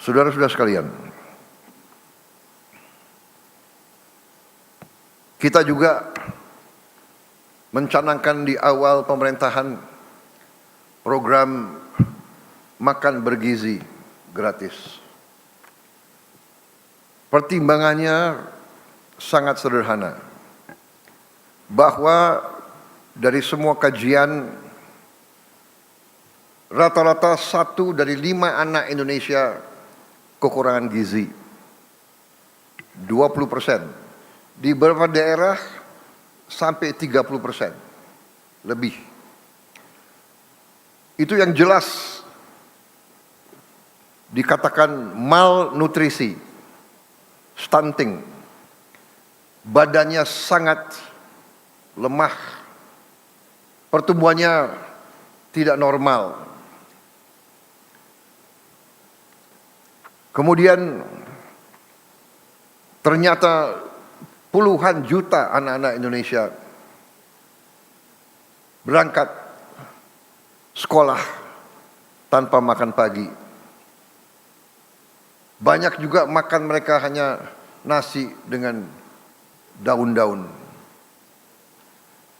Saudara-saudara sekalian, kita juga mencanangkan di awal pemerintahan program makan bergizi gratis. Pertimbangannya sangat sederhana, bahwa dari semua kajian rata-rata 1 dari 5 anak Indonesia kekurangan gizi. 20%. Di beberapa daerah sampai 30% lebih. Itu yang jelas dikatakan malnutrisi, stunting. Badannya sangat lemah, pertumbuhannya tidak normal. Kemudian ternyata puluhan juta anak-anak Indonesia berangkat sekolah tanpa makan pagi. Banyak juga makan mereka hanya nasi dengan daun-daun.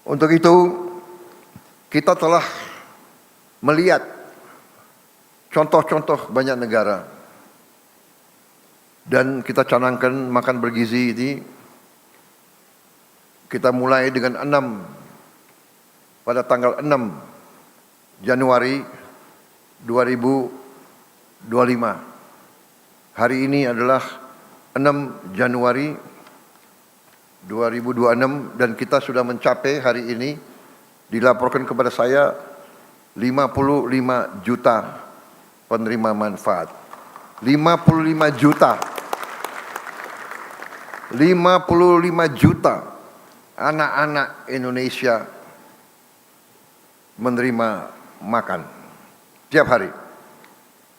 Untuk itu kita telah melihat contoh-contoh banyak negara. Dan kita canangkan makan bergizi ini, kita mulai dengan 6 pada tanggal 6 Januari 2025. Hari ini adalah 6 Januari 2026 dan kita sudah mencapai hari ini, dilaporkan kepada saya 55 juta penerima manfaat. 55 juta. 55 juta anak-anak Indonesia menerima makan tiap hari.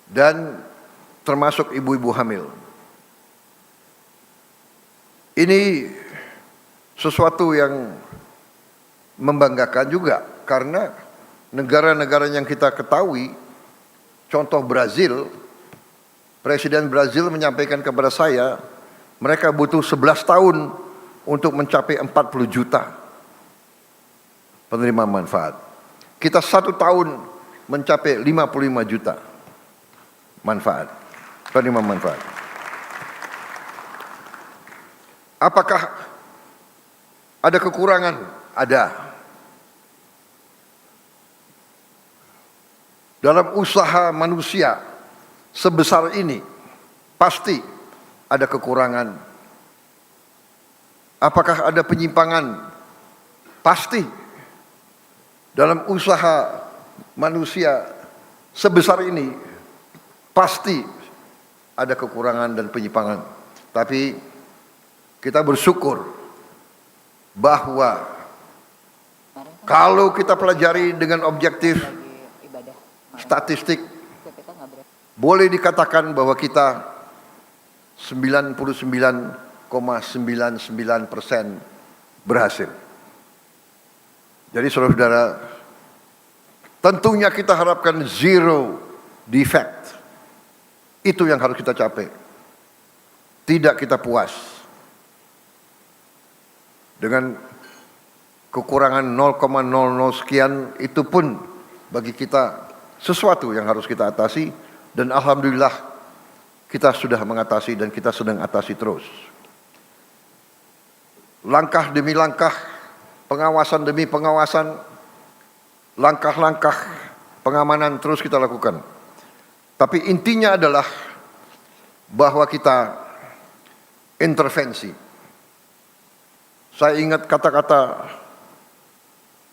Dan termasuk ibu-ibu hamil. Ini sesuatu yang membanggakan juga, karena negara-negara yang kita ketahui, contoh Brazil, Presiden Brazil menyampaikan kepada saya, mereka butuh 11 tahun untuk mencapai 40 juta penerima manfaat. Kita 1 tahun mencapai 55 juta penerima manfaat. Apakah ada kekurangan? Ada. Dalam usaha manusia sebesar ini pasti ada kekurangan. Apakah ada penyimpangan? Pasti. Dalam usaha manusia sebesar ini pasti ada kekurangan dan penyimpangan. Tapi kita bersyukur bahwa kalau kita pelajari dengan objektif statistik, boleh dikatakan bahwa kita 99,99% berhasil. Jadi saudara-saudara, tentunya kita harapkan zero defect. Itu yang harus kita capai. Tidak kita puas dengan kekurangan 0,00 sekian, itu pun bagi kita sesuatu yang harus kita atasi. Dan alhamdulillah kita sudah mengatasi dan kita sedang atasi terus. Langkah demi langkah, pengawasan demi pengawasan, langkah-langkah pengamanan terus kita lakukan. Tapi intinya adalah bahwa kita intervensi. Saya ingat kata-kata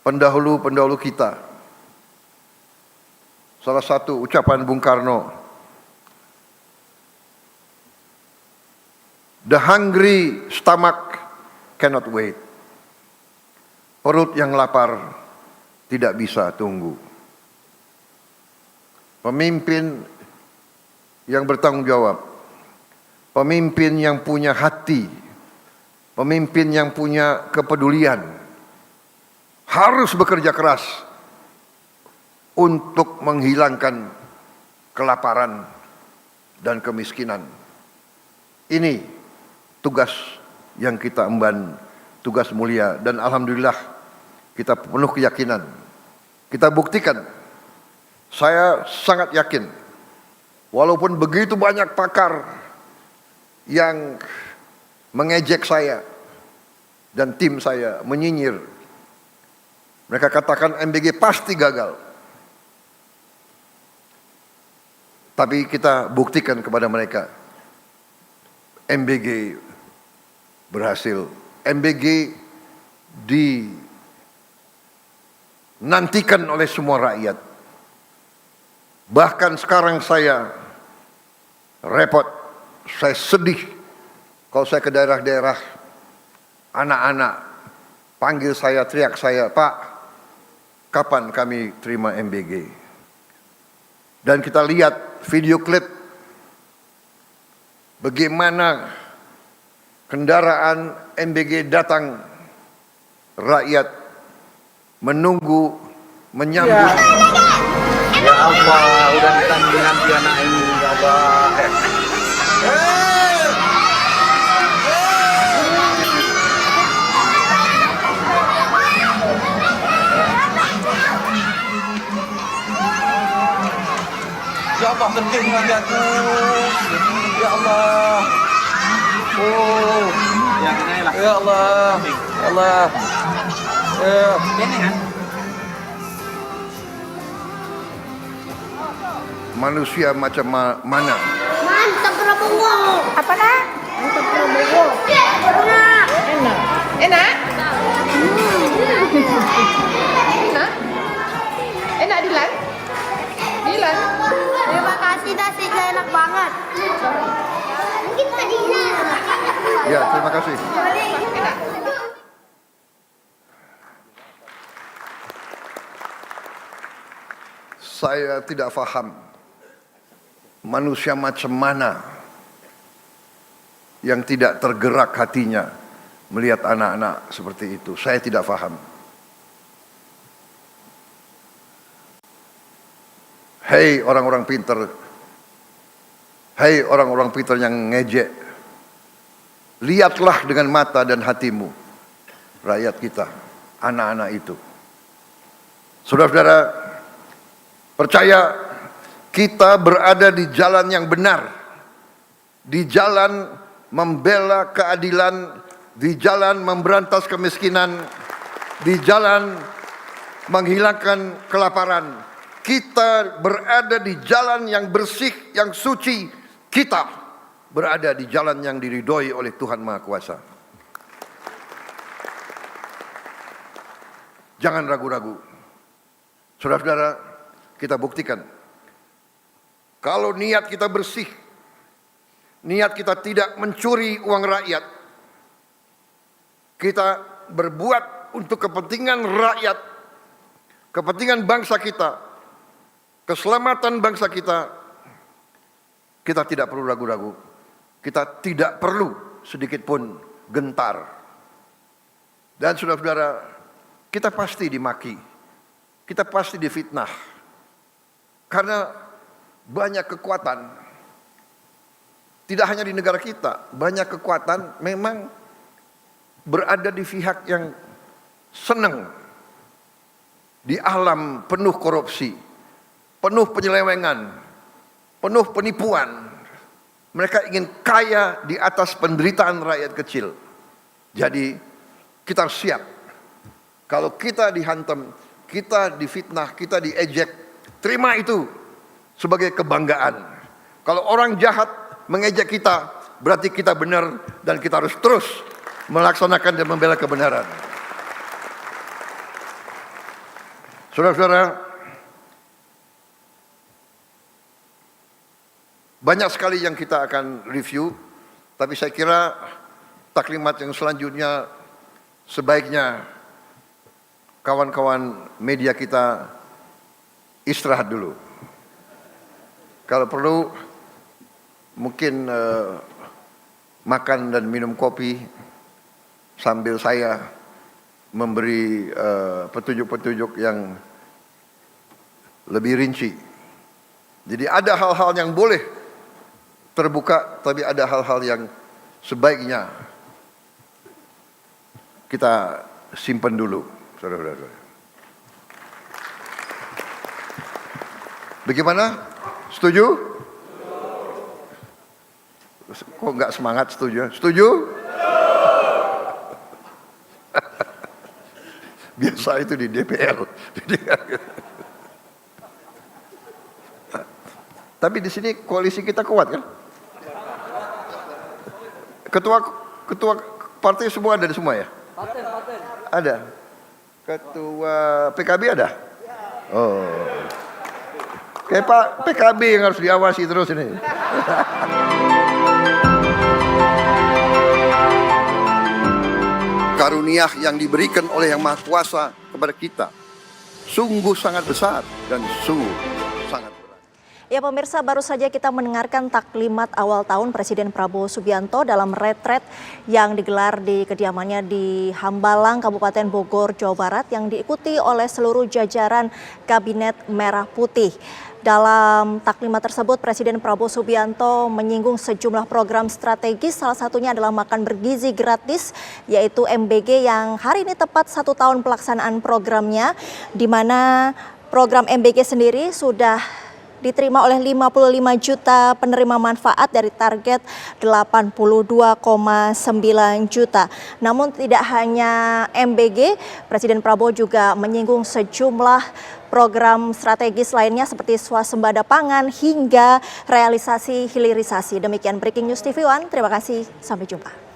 pendahulu-pendahulu kita. Salah satu ucapan Bung Karno, "The hungry stomach cannot wait." Perut yang lapar tidak bisa tunggu. Pemimpin yang bertanggung jawab, pemimpin yang punya hati, pemimpin yang punya kepedulian, harus bekerja keras untuk menghilangkan kelaparan dan kemiskinan. Ini tugas yang kita emban, tugas mulia, dan alhamdulillah kita penuh keyakinan. Kita buktikan, saya sangat yakin, walaupun begitu banyak pakar yang mengejek saya dan tim saya, menyinyir. Mereka katakan MBG pasti gagal. Tapi kita buktikan kepada mereka, MBG berhasil. MBG dinantikan oleh semua rakyat. Bahkan sekarang saya repot, saya sedih kalau saya ke daerah-daerah, anak-anak panggil saya, teriak saya, "Pak, kapan kami terima MBG?" Dan kita lihat video klip bagaimana kendaraan MBG datang, rakyat menunggu, menyambut. Ya Allah, udah ditanding nanti anak ini, ya Allah. Ya Allah, sedih lagi aku. Ya Allah. Oh, ya Allah. Ya Allah. Ini kan? Manusia macam mana? Mantap Prabowo. Apa nak? Mantap Prabowo. Enak. Enak. Enak? Enak? Enak Dilan? Dilan? Terima kasih nasinya enak banget. Mungkin tadinya. Ya, terima kasih. Enak. Saya tidak paham manusia macam mana yang tidak tergerak hatinya melihat anak-anak seperti itu. Saya tidak paham. Hei orang-orang pintar, hei orang-orang pintar yang ngejek, lihatlah dengan mata dan hatimu rakyat kita, anak-anak itu. Saudara-saudara, percaya kita berada di jalan yang benar, di jalan membela keadilan, di jalan memberantas kemiskinan, di jalan menghilangkan kelaparan. Kita berada di jalan yang bersih, yang suci. Kita berada di jalan yang diridhoi oleh Tuhan Maha Kuasa. Jangan ragu-ragu. Saudara-saudara, kita buktikan. Kalau niat kita bersih, niat kita tidak mencuri uang rakyat, kita berbuat untuk kepentingan rakyat, kepentingan bangsa kita, keselamatan bangsa kita, kita tidak perlu ragu-ragu. Kita tidak perlu sedikit pun gentar. Dan saudara-saudara, kita pasti dimaki, kita pasti difitnah. Karena banyak kekuatan, tidak hanya di negara kita, banyak kekuatan memang berada di pihak yang senang di alam penuh korupsi, penuh penyelewengan, penuh penipuan. Mereka ingin kaya di atas penderitaan rakyat kecil. Jadi kita harus siap. Kalau kita dihantam, kita difitnah, kita diejek, terima itu sebagai kebanggaan. Kalau orang jahat mengejek kita, berarti kita benar dan kita harus terus melaksanakan dan membela kebenaran. Saudara-saudara, banyak sekali yang kita akan review, tapi saya kira taklimat yang selanjutnya sebaiknya kawan-kawan media kita istirahat dulu. Kalau perlu mungkin makan dan minum kopi sambil saya memberi petunjuk-petunjuk yang lebih rinci. Jadi ada hal-hal yang boleh terbuka, tapi ada hal-hal yang sebaiknya kita simpan dulu, saudara-saudara. Bagaimana? Setuju? Kok nggak semangat setuju? Setuju? Biasa itu di DPR. Tapi di sini koalisi kita kuat kan? Ketua partai semua ada semua ya? Ada. Ketua PKB ada? Oh. Kayak Pak PKB yang harus diawasi terus ini. Karunia yang diberikan oleh Yang Maha Kuasa kepada kita sungguh sangat besar dan sungguh sangat berat. Ya pemirsa, baru saja kita mendengarkan taklimat awal tahun Presiden Prabowo Subianto dalam retret yang digelar di kediamannya di Hambalang, Kabupaten Bogor, Jawa Barat yang diikuti oleh seluruh jajaran Kabinet Merah Putih. Dalam taklimat tersebut, Presiden Prabowo Subianto menyinggung sejumlah program strategis, salah satunya adalah makan bergizi gratis, yaitu MBG yang hari ini tepat 1 tahun pelaksanaan programnya, di mana program MBG sendiri sudah diterima oleh 55 juta penerima manfaat dari target 82,9 juta. Namun tidak hanya MBG, Presiden Prabowo juga menyinggung sejumlah program strategis lainnya seperti swasembada pangan hingga realisasi hilirisasi. Demikian Breaking News TV One, terima kasih, sampai jumpa.